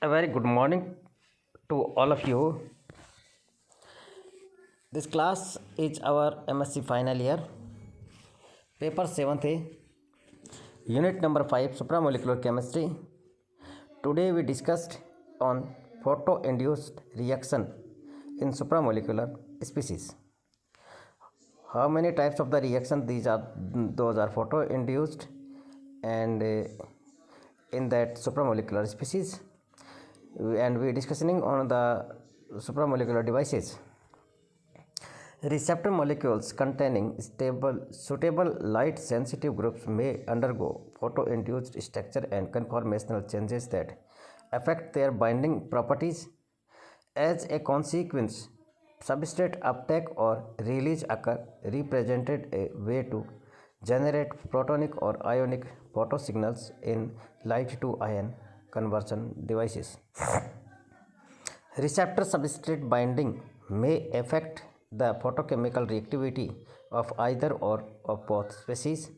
A very good morning to all of you. This class is our MSc final year, paper 7th A, unit number 5, supramolecular chemistry. Today we discussed on photo-induced reaction in supramolecular species. How many types of the reaction those are photo-induced and in that supramolecular species, and we discussing on the supramolecular devices. Receptor molecules containing suitable light sensitive groups may undergo photo-induced structure and conformational changes that affect their binding properties. As a consequence, substrate uptake or release occur, represented a way to generate protonic or ionic photosignals in light to ion conversion devices. Receptor substrate binding may affect the photochemical reactivity of either or of both species.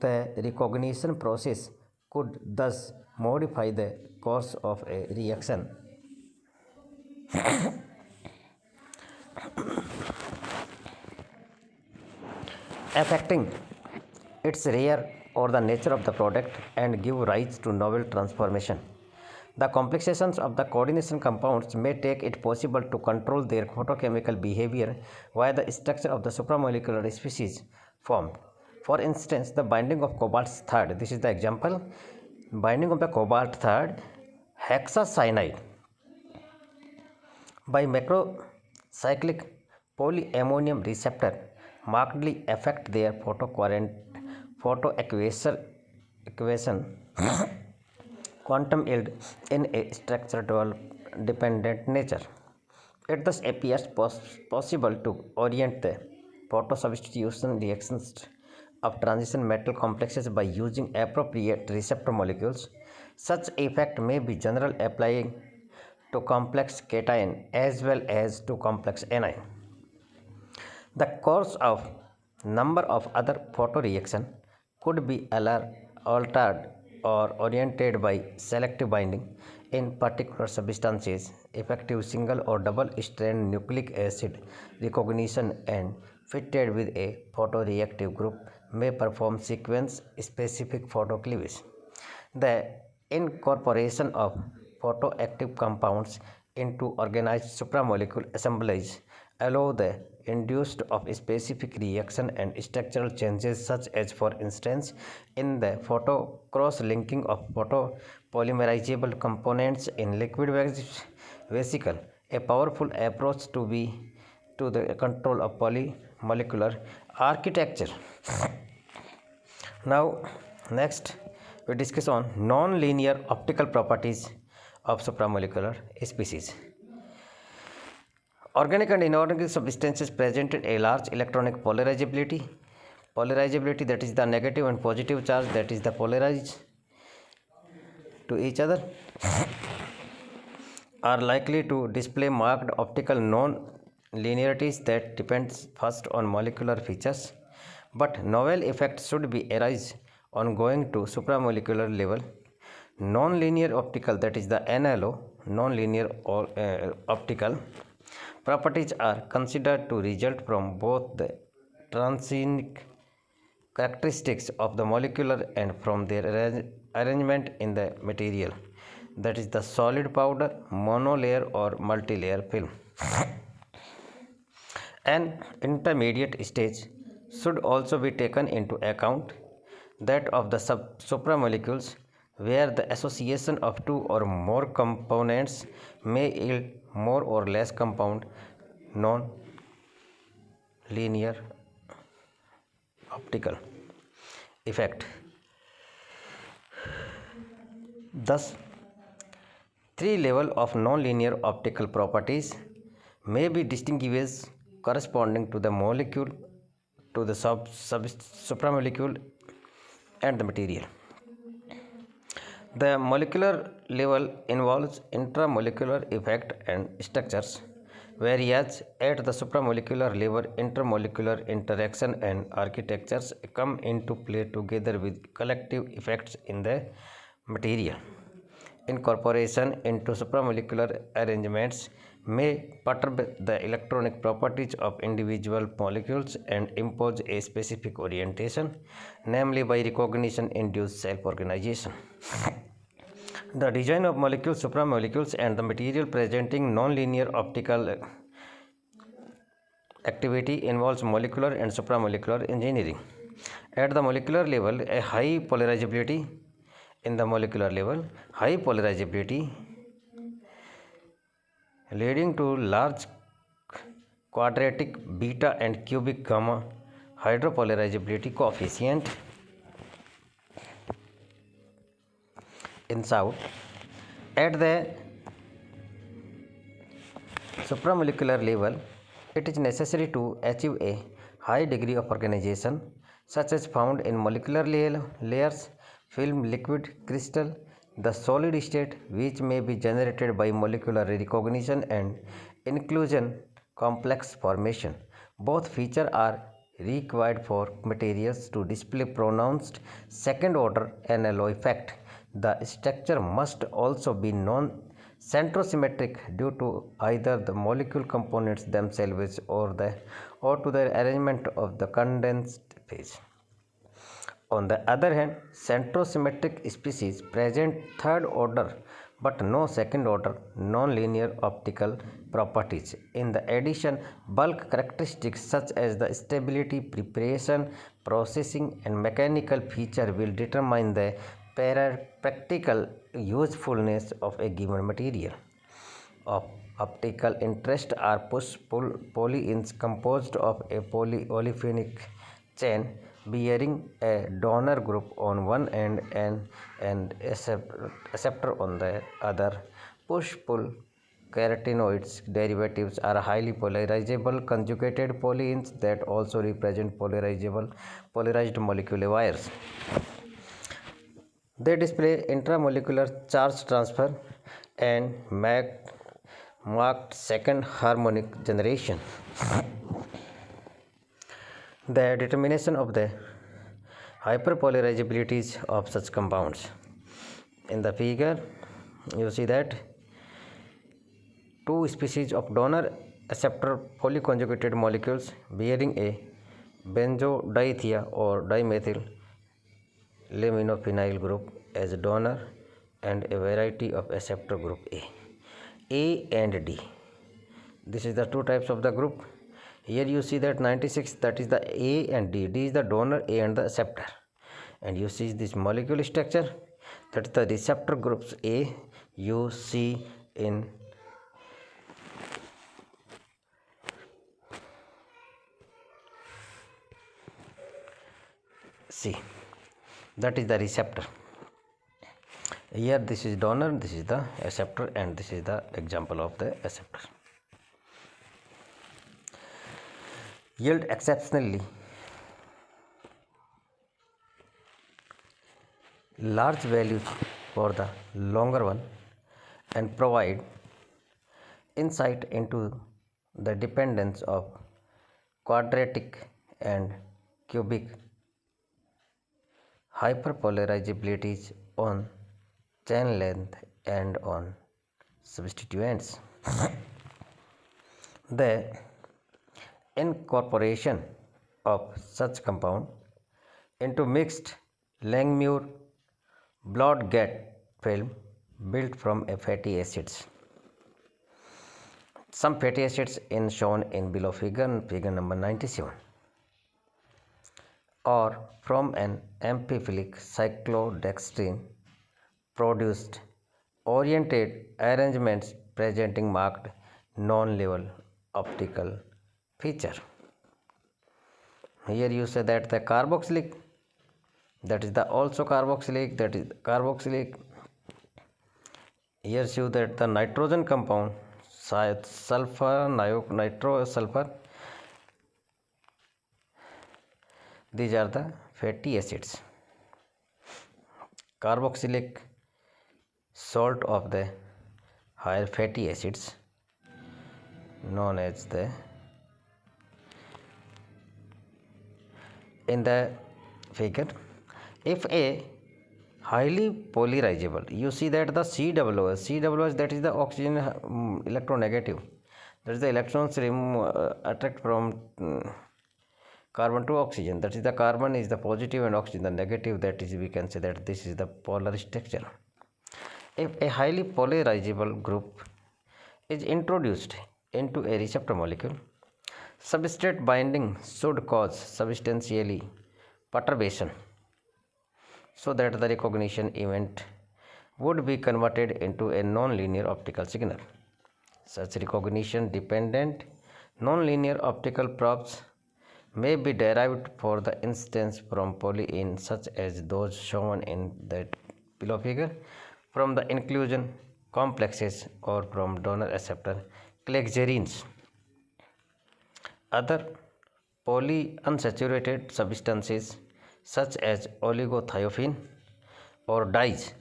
The recognition process could thus modify the course of a reaction. Affecting its rare or the nature of the product and give rise to novel transformation. The complexities of the coordination compounds may take it possible to control their photochemical behavior via the structure of the supramolecular species formed. For instance, the binding of cobalt third, this is the example, binding of the cobalt third hexacyanide by macrocyclic polyammonium receptor markedly affect their photoacquisition quantum yield in a structural dependent nature. It thus appears possible to orient the photosubstitution reactions of transition metal complexes by using appropriate receptor molecules. Such effect may be general applying to complex cation as well as to complex anion. The course of number of other photoreaction could be altered or oriented by selective binding in particular substances, effective single or double strand nucleic acid recognition, and fitted with a photoreactive group may perform sequence specific photocleavage. The incorporation of photoactive compounds into organized supramolecular assemblies allow the induced of specific reaction and structural changes, such as for instance in the photo cross linking of photopolymerizable components in liquid vesicle, a powerful approach to the control of polymolecular architecture. Now next we discuss on non-linear optical properties of supramolecular species. Organic and inorganic substances presented a large electronic polarizability. Polarizability, that is the negative and positive charge that is the polarized to each other, are likely to display marked optical non-linearities that depends first on molecular features, but novel effects should be arise on going to supramolecular level. Non-linear optical, that is the NLO, non-linear optical properties are considered to result from both the transonic characteristics of the molecular and from their arrangement in the material, that is the solid powder, monolayer or multilayer film. An intermediate stage should also be taken into account, that of the supramolecules, where the association of two or more components may yield more or less compound non-linear optical effect. Thus, three levels of non-linear optical properties may be distinguished corresponding to the molecule, to the supramolecule and the material. The molecular level involves intramolecular effect and structures, whereas at the supramolecular level intermolecular interaction and architectures come into play together with collective effects in the material. incorporation into supramolecular arrangements may perturb the electronic properties of individual molecules and impose a specific orientation, namely by recognition-induced self-organization. The design of molecules, supramolecules, and the material presenting nonlinear optical activity involves molecular and supramolecular engineering. At the molecular level, a high polarizability leading to large quadratic beta and cubic gamma hydropolarizability coefficient. In short, at the supramolecular level, it is necessary to achieve a high degree of organization, such as found in molecular layers, film, liquid, crystal, the solid state, which may be generated by molecular recognition and inclusion complex formation. Both features are required for materials to display pronounced second order analo effect. The structure must also be non-centrosymmetric due to either the molecule components themselves or to the arrangement of the condensed phase. On the other hand, centrosymmetric species present third order but no second order nonlinear optical properties. In the addition, bulk characteristics such as the stability, preparation, processing, and mechanical feature will determine the practical usefulness of a given material. Of optical interest are push-pull polyenes composed of a polyolefinic chain bearing a donor group on one end and an acceptor on the other. Push-pull carotenoids derivatives are highly polarizable conjugated polyenes that also represent polarized molecular wires. They display intramolecular charge transfer and marked second harmonic generation. The determination of the hyperpolarizabilities of such compounds. In the figure, you see that two species of donor acceptor polyconjugated molecules bearing a benzodiethia or dimethyl laminophenyl group as a donor and a variety of acceptor group A and D. This is the two types of the group. Here you see that 96, that is the A and D. D is the donor, A and the acceptor. And you see this molecule structure, that is the receptor groups A you see in C. That is the receptor. Here this is donor, this is the acceptor, and this is the example of the acceptor. Yield exceptionally large values for the longer one and provide insight into the dependence of quadratic and cubic hyperpolarizabilities on chain length and on substituents. The incorporation of such compound into mixed Langmuir blot-gate film built from fatty acids. Some fatty acids shown in below figure number 97, or from an amphiphilic cyclodextrin produced oriented arrangements presenting marked non-level optical feature. Here you say that the carboxylic, that is the also carboxylic, that is carboxylic. Here show that the nitrogen compound sulfur, nitro sulfur, these are the fatty acids. Carboxylic salt of the higher fatty acids known as the, in the figure, if a highly polarizable. You see that the COOH, that is the oxygen electronegative. That is the electrons attract from carbon to oxygen. That is the carbon is the positive and oxygen the negative. That is, we can say that this is the polar structure. If a highly polarizable group is introduced into a receptor molecule, substrate binding should cause substantially perturbation so that the recognition event would be converted into a non-linear optical signal. Such recognition dependent non-linear optical probes may be derived for the instance from polyenes such as those shown in the below figure, from the inclusion complexes, or from donor acceptor clexerines. Other polyunsaturated substances such as oligothiophene or dyes,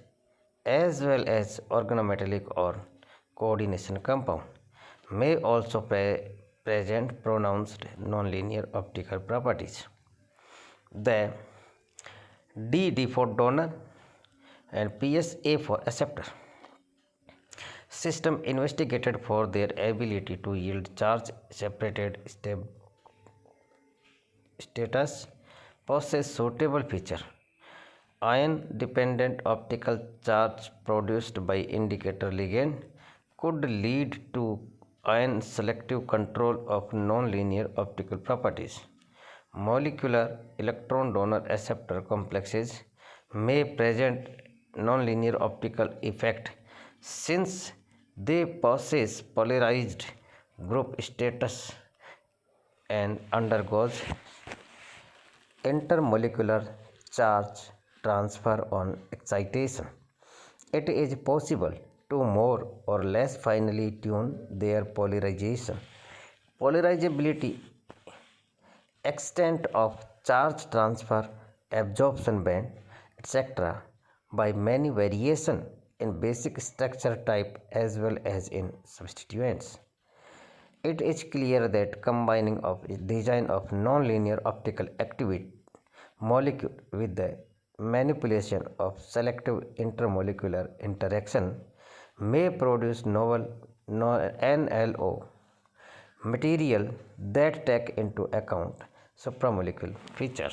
as well as organometallic or coordination compound, may also present pronounced nonlinear optical properties. The DD for donor and PSA for acceptor system investigated for their ability to yield charge separated status possess suitable feature. Ion dependent optical charge produced by indicator ligand could lead to ion selective control of nonlinear optical properties. Molecular electron donor acceptor complexes may present nonlinear optical effect since they possess polarized group status and undergoes intermolecular charge transfer on excitation. It is possible to more or less finely tune their polarization, polarizability, extent of charge transfer, absorption band, etc. by many variations in basic structure type as well as in substituents. It is clear that combining of design of nonlinear optical activity molecule with the manipulation of selective intermolecular interaction may produce novel NLO material that take into account supramolecular feature.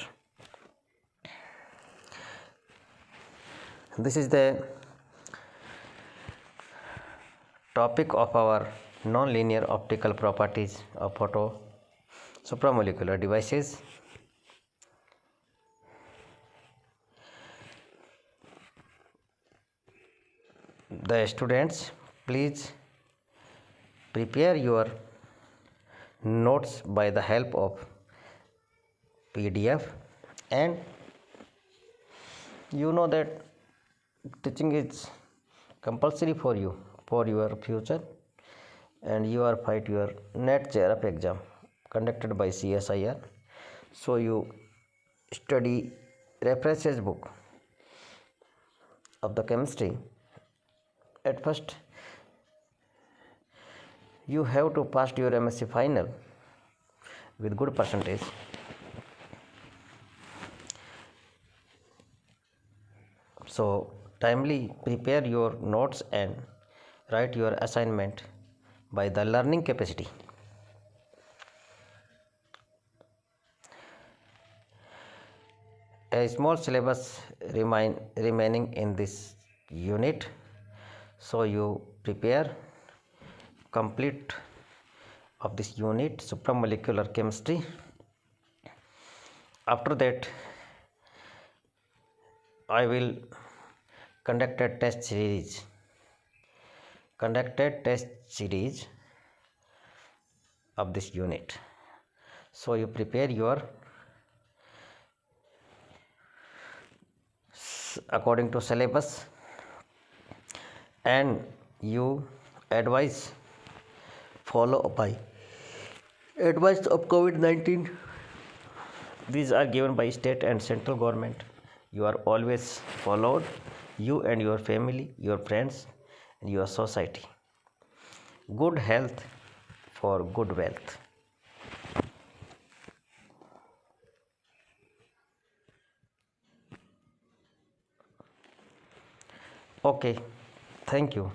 This is the topic of our nonlinear optical properties of photo supramolecular devices. The students, please prepare your notes by the help of PDF, and you know that teaching is compulsory for you for your future, and you are fight your NET JRF exam conducted by CSIR. So you study references book of the chemistry. At first you have to pass your MSc final with good percentage. So timely prepare your notes and write your assignment by the learning capacity. A small syllabus remaining in this unit, so you prepare complete of this unit supramolecular chemistry. After that I will conduct a test series of this unit. So you prepare your according to syllabus, and you follow by advice of COVID-19. These are given by state and central government. You are always followed, you and your family, your friends, and your society. Good health for good wealth. Okay, thank you.